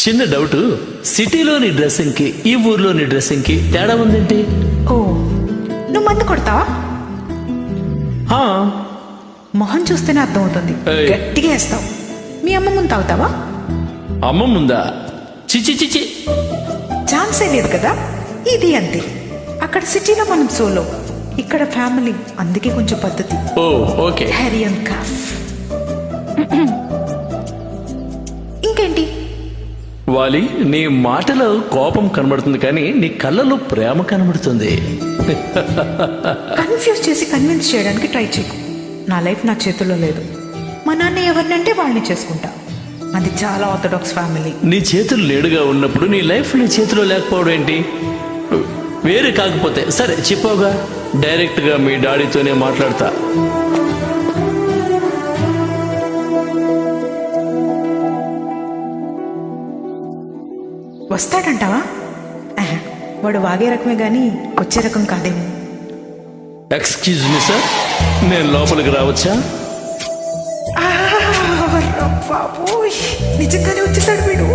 చిన్న డౌట్, సిటీలోని డ్రెస్సింగ్ కి ఈ ఊర్లోని డ్రెస్సింగ్ కి తేడా ఉందేంటి? ఓ, నువ్వు మందు కొడతావా? హా, మొహం చూస్తేనే అర్థమవుతుంది. ఏయ్. గట్టిగా వేస్తావు. మీ అమ్మ ముందు తాగుతావా? అమ్మ ముందా? చిచి చిచి. ఛాన్సే లేదు కదా. ఇది అంతే. అక్కడ సిటీలో మనం సోలో, ఇక్కడ ఫ్యామిలీ, అందుకే కొంచెం పద్ధతి. Oh okay. హ్యారీ అండ్ కాఫ్. ఇంకేంటి? వాలి, నీ మాటలో కోపం కనబడుతుంది కానీ నీ కళ్ళలో ప్రేమ కనబడుతుంది. కన్ఫ్యూజ్ చేసి కన్విన్స్ చేయడానికి ట్రై చేయకు. నా లైఫ్ నా చేతుల్లో లేదు. మా నాన్న ఎవరినంటే వాళ్ళని చేసుకుంటా. అది చాలా ఆర్థడాక్స్ ఫ్యామిలీ. నీ చేతులు లేడుగా ఉన్నప్పుడు నీ లైఫ్ నీ చేతిలో లేకపోవడం ఏంటి? వేరే కాకపోతే సరే చెప్పావుగా, డైరెక్ట్ గా మీ డాడీతోనే మాట్లాడతా. వస్తాడంటావా? ఆహా, వాడు వాగే రకమే గాని వచ్చే రకం కాదేమో. ఎక్స్క్యూజ్ మీ సార్, నేను లోపలికి రావచ్చా? బాబోయ్, నిజంగానే వచ్చేసాడు వీడు.